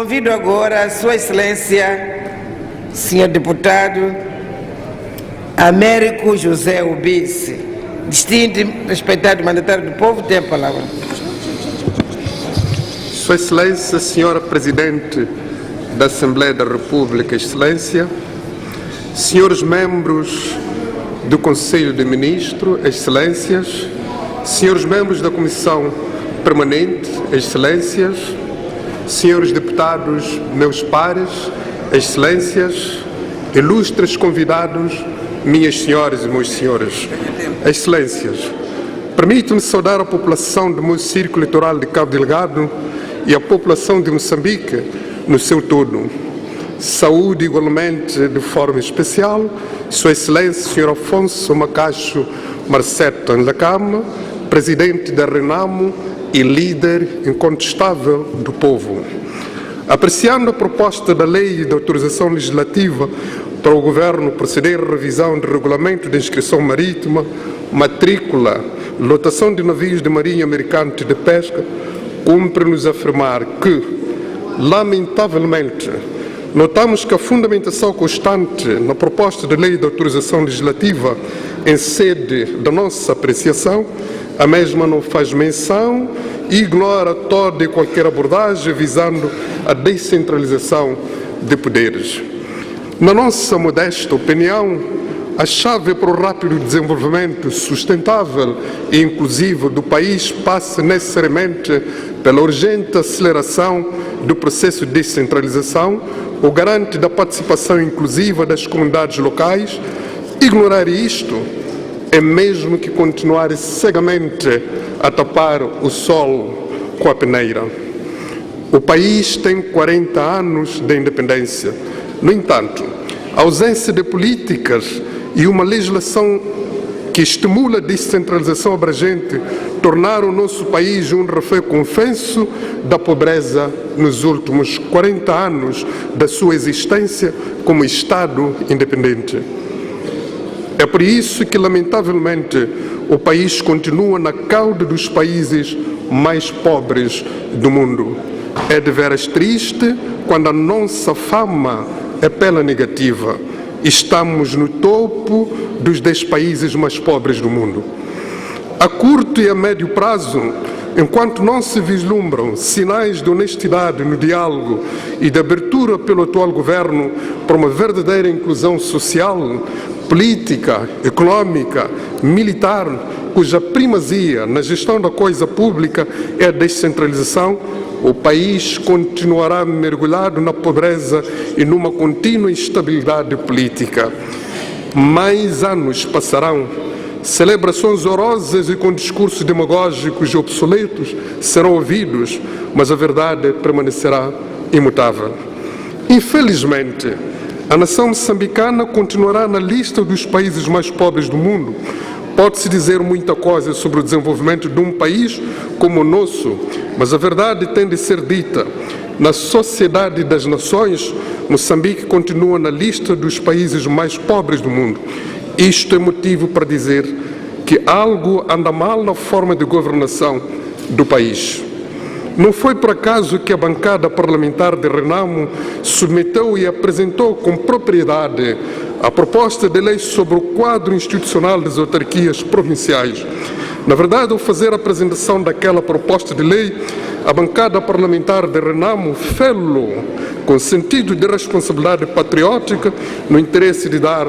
Convido agora a Sua Excelência, Senhor Deputado Américo José Ubice, distinto e respeitado mandatário do povo, tem a palavra. Sua Excelência, Senhora Presidente da Assembleia da República, Excelência, senhores membros do Conselho de Ministros, Excelências, senhores membros da Comissão Permanente, Excelências, senhores deputados, meus pares, Excelências, ilustres convidados, minhas senhoras e meus senhores, Excelências, permito-me saudar a população do meu círculo eleitoral de Cabo Delgado e a população de Moçambique no seu todo. Saúde igualmente de forma especial Sua Excelência, Sr. Afonso Macacho Marceto Nlakama, Presidente da Renamo e líder incontestável do povo. Apreciando a proposta da Lei de Autorização Legislativa para o Governo proceder à revisão do Regulamento de Inscrição Marítima, Matrícula, Lotação de Navios de Marinha Mercante de Pesca, cumpre-nos afirmar que, lamentavelmente, notamos que a fundamentação constante na proposta de Lei de Autorização Legislativa em sede da nossa apreciação, a mesma não faz menção e ignora toda e qualquer abordagem visando a descentralização de poderes. Na nossa modesta opinião, a chave para o rápido desenvolvimento sustentável e inclusivo do país passa necessariamente pela urgente aceleração do processo de descentralização, o garante da participação inclusiva das comunidades locais. Ignorar isto é mesmo que continuar cegamente a tapar o sol com a peneira. O país tem 40 anos de independência. No entanto, a ausência de políticas e uma legislação que estimula a descentralização abrangente tornaram o nosso país um refém confesso da pobreza nos últimos 40 anos da sua existência como Estado independente. É por isso que, lamentavelmente, o país continua na cauda dos países mais pobres do mundo. É de veras triste quando a nossa fama é pela negativa. Estamos no topo dos 10 países mais pobres do mundo. A curto e a médio prazo, enquanto não se vislumbram sinais de honestidade no diálogo e de abertura pelo atual governo para uma verdadeira inclusão social, política, econômica, militar, cuja primazia na gestão da coisa pública é a descentralização, o país continuará mergulhado na pobreza e numa contínua instabilidade política. Mais anos passarão, celebrações horrorosas e com discursos demagógicos e obsoletos serão ouvidos, mas a verdade permanecerá imutável. Infelizmente, a nação moçambicana continuará na lista dos países mais pobres do mundo. Pode-se dizer muita coisa sobre o desenvolvimento de um país como o nosso, mas a verdade tem de ser dita. Na Sociedade das Nações, Moçambique continua na lista dos países mais pobres do mundo. Isto é motivo para dizer que algo anda mal na forma de governação do país. Não foi por acaso que a bancada parlamentar de Renamo submeteu e apresentou com propriedade a proposta de lei sobre o quadro institucional das autarquias provinciais. Na verdade, ao fazer a apresentação daquela proposta de lei, a bancada parlamentar de Renamo fê-lo com sentido de responsabilidade patriótica no interesse de dar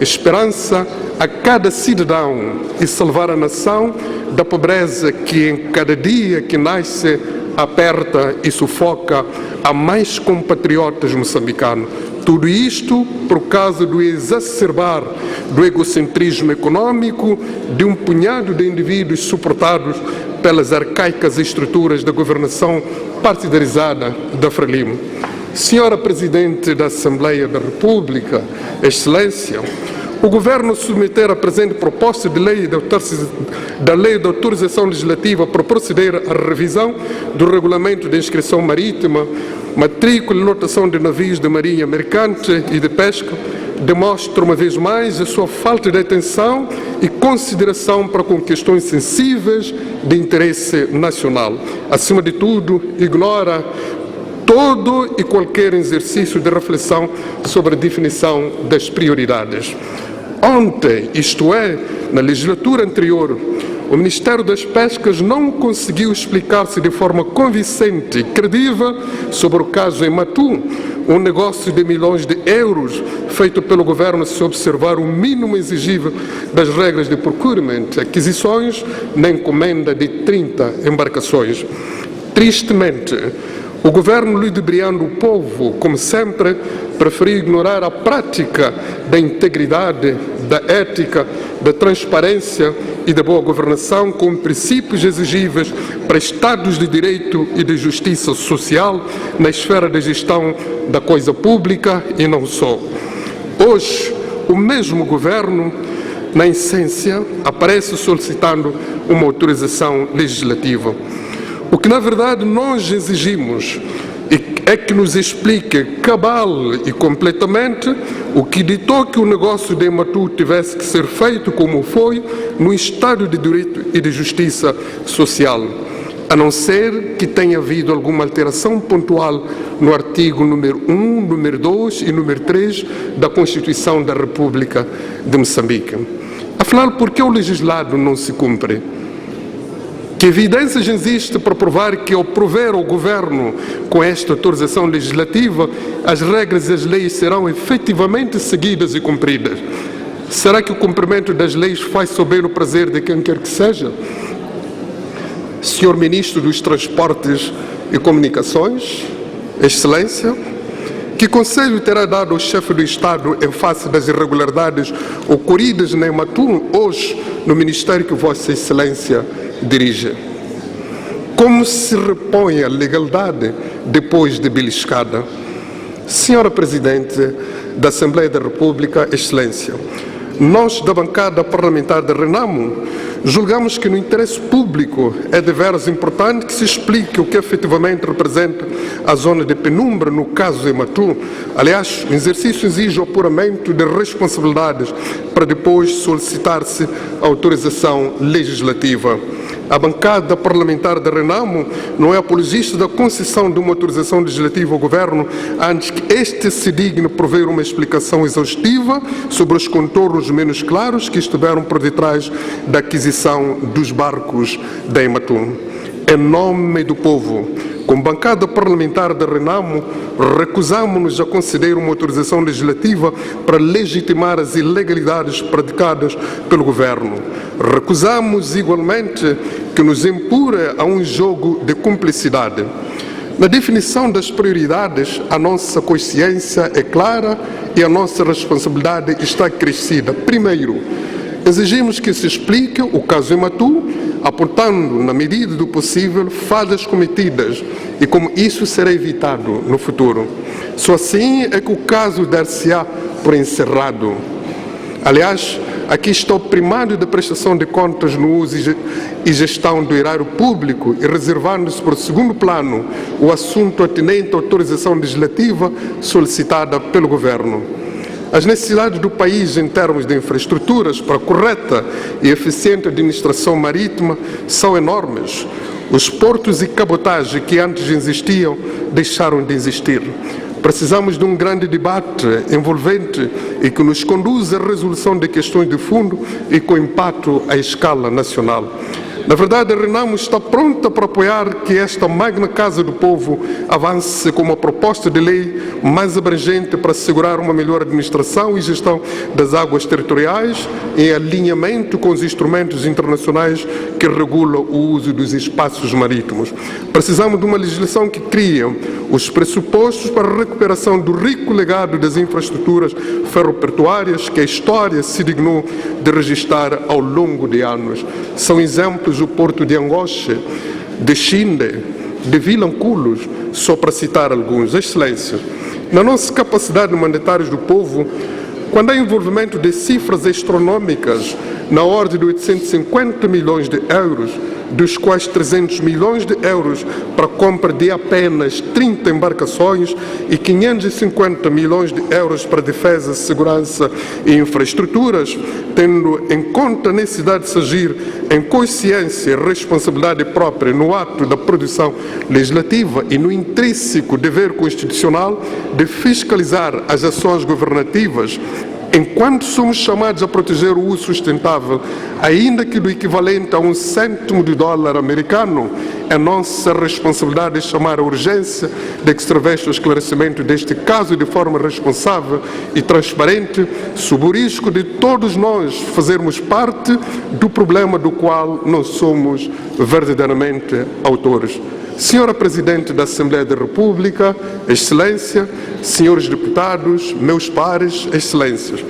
esperança a cada cidadão e salvar a nação da pobreza que em cada dia que nasce aperta e sufoca a mais compatriotas moçambicanos. Tudo isto por causa do exacerbar do egocentrismo econômico de um punhado de indivíduos suportados pelas arcaicas estruturas da governação partidarizada da Frelimo. Senhora Presidente da Assembleia da República, Excelência, o Governo submeter a presente proposta de lei da Lei de Autorização Legislativa para proceder à revisão do Regulamento de Inscrição Marítima, Matrícula e Lotação de Navios de Marinha Mercante e de Pesca demonstra uma vez mais a sua falta de atenção e consideração para com questões sensíveis de interesse nacional. Acima de tudo, ignora todo e qualquer exercício de reflexão sobre a definição das prioridades. Ontem, isto é, na legislatura anterior, o Ministério das Pescas não conseguiu explicar-se de forma convincente e credível sobre o caso Ematu, um negócio de milhões de euros feito pelo governo se observar o mínimo exigível das regras de procurement, aquisições na encomenda de 30 embarcações. Tristemente, o governo, ludibriando o povo, como sempre, preferiu ignorar a prática da integridade, da ética, da transparência e da boa governação como princípios exigíveis para Estados de Direito e de Justiça Social na esfera da gestão da coisa pública e não só. Hoje, o mesmo governo, na essência, aparece solicitando uma autorização legislativa. O que, na verdade, nós exigimos é que nos explique cabal e completamente o que ditou que o negócio de Ematu tivesse que ser feito como foi no Estado de Direito e de Justiça Social, a não ser que tenha havido alguma alteração pontual no artigo número 1, número 2 e número 3 da Constituição da República de Moçambique. Afinal, por que o legislado não se cumpre? Que evidências existem para provar que, ao prover ao Governo com esta autorização legislativa, as regras e as leis serão efetivamente seguidas e cumpridas? Será que o cumprimento das leis faz sober o prazer de quem quer que seja? Senhor Ministro dos Transportes e Comunicações, Excelência, que conselho terá dado ao chefe do Estado em face das irregularidades ocorridas na Ematu hoje no Ministério que Vossa Excelência dirige? Como se repõe a legalidade depois de beliscada? Senhora Presidente da Assembleia da República, Excelência, nós da bancada parlamentar da Renamo julgamos que no interesse público é deveras importante que se explique o que efetivamente representa a zona de penumbra no caso Ematu. Aliás, o exercício exige o apuramento de responsabilidades para depois solicitar-se a autorização legislativa. A bancada parlamentar da Renamo não é apologista da concessão de uma autorização legislativa ao Governo antes que este se digne prover uma explicação exaustiva sobre os contornos menos claros que estiveram por detrás da aquisição dos barcos da Ematu. Em nome do povo, como bancada parlamentar da Renamo, recusamos-nos a conceder uma autorização legislativa para legitimar as ilegalidades praticadas pelo Governo. Recusamos igualmente que nos empurre a um jogo de cumplicidade. Na definição das prioridades, a nossa consciência é clara e a nossa responsabilidade está crescida. Primeiro, exigimos que se explique o caso Ematu, apontando, na medida do possível, falhas cometidas e como isso será evitado no futuro. Só assim é que o caso dar-se-á por encerrado. Aliás, aqui está o primário da prestação de contas no uso e gestão do erário público e reservando-se por segundo plano o assunto atinente à autorização legislativa solicitada pelo Governo. As necessidades do país em termos de infraestruturas para correta e eficiente administração marítima são enormes. Os portos e cabotagem que antes existiam deixaram de existir. Precisamos de um grande debate envolvente e que nos conduza à resolução de questões de fundo e com impacto à escala nacional. Na verdade, a Renamo está pronta para apoiar que esta magna Casa do Povo avance com uma proposta de lei mais abrangente para assegurar uma melhor administração e gestão das águas territoriais em alinhamento com os instrumentos internacionais que regulam o uso dos espaços marítimos. Precisamos de uma legislação que crie os pressupostos para a recuperação do rico legado das infraestruturas ferroportuárias que a história se dignou de registrar ao longo de anos. São exemplos o Porto de Angoche, de Xinde, de Vilanculos, só para citar alguns. Excelência, na nossa capacidade de mandatários do povo, quando há envolvimento de cifras astronômicas na ordem de 850 milhões de euros, dos quais 300 milhões de euros para a compra de apenas 30 embarcações e 550 milhões de euros para defesa, segurança e infraestruturas, tendo em conta a necessidade de se agir em consciência e responsabilidade própria no ato da produção legislativa e no intrínseco dever constitucional de fiscalizar as ações governativas, enquanto somos chamados a proteger o uso sustentável, ainda que do equivalente a $1 cêntimo americano, é nossa responsabilidade chamar a urgência de que se reveste o esclarecimento deste caso de forma responsável e transparente, sob o risco de todos nós fazermos parte do problema do qual não somos verdadeiramente autores. Senhora Presidente da Assembleia da República, Excelência, senhores deputados, meus pares, Excelências,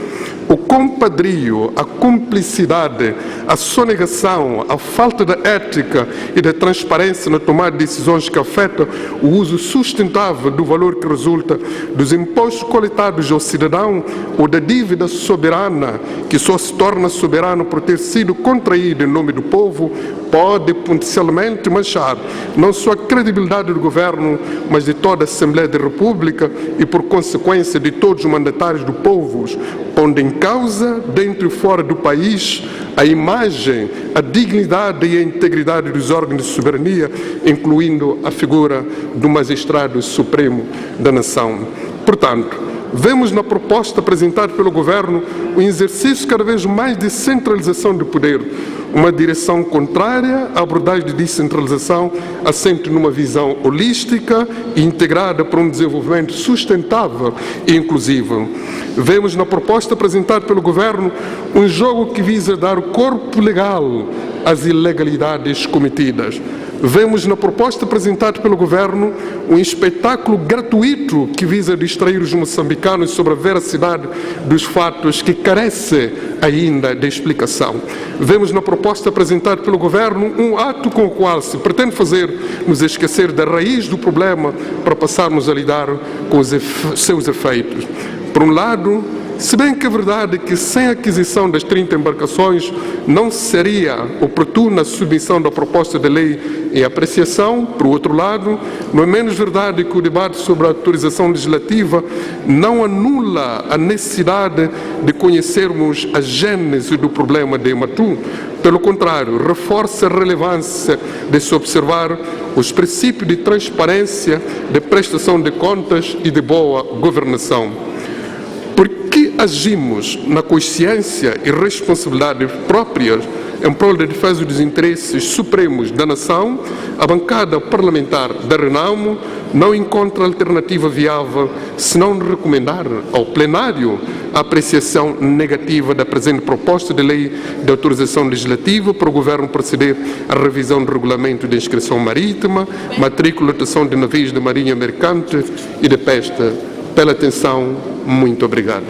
o compadrio, a cumplicidade, a sonegação, a falta de ética e de transparência na tomada de decisões que afetam o uso sustentável do valor que resulta dos impostos coletados ao cidadão ou da dívida soberana, que só se torna soberano por ter sido contraído em nome do povo, pode potencialmente manchar não só a credibilidade do governo, mas de toda a Assembleia da República e, por consequência, de todos os mandatários do povo, pondo em causa, dentro e fora do país, a imagem, a dignidade e a integridade dos órgãos de soberania, incluindo a figura do magistrado supremo da nação. Portanto, vemos na proposta apresentada pelo Governo o exercício cada vez mais de centralização do poder, uma direção contrária à abordagem de descentralização, assente numa visão holística e integrada para um desenvolvimento sustentável e inclusivo. Vemos na proposta apresentada pelo Governo um jogo que visa dar corpo legal às ilegalidades cometidas. Vemos na proposta apresentada pelo Governo um espetáculo gratuito que visa distrair os moçambicanos sobre a veracidade dos fatos que carece ainda de explicação. Vemos na proposta apresentada pelo Governo um ato com o qual se pretende fazer-nos esquecer da raiz do problema para passarmos a lidar com os seus efeitos. Por um lado, se bem que é verdade que sem a aquisição das 30 embarcações não seria oportuna a submissão da proposta de lei em apreciação, por outro lado, não é menos verdade que o debate sobre a autorização legislativa não anula a necessidade de conhecermos a gênese do problema de Ematu. Pelo contrário, reforça a relevância de se observar os princípios de transparência, de prestação de contas e de boa governação. Porque agimos na consciência e responsabilidade próprias em prol da defesa dos interesses supremos da nação, a bancada parlamentar da Renamo não encontra alternativa viável senão recomendar ao plenário a apreciação negativa da presente proposta de lei de autorização legislativa para o Governo proceder à revisão do regulamento de inscrição marítima, matrícula e lotação de navios de marinha mercante e de pesca. Pela atenção, muito obrigado.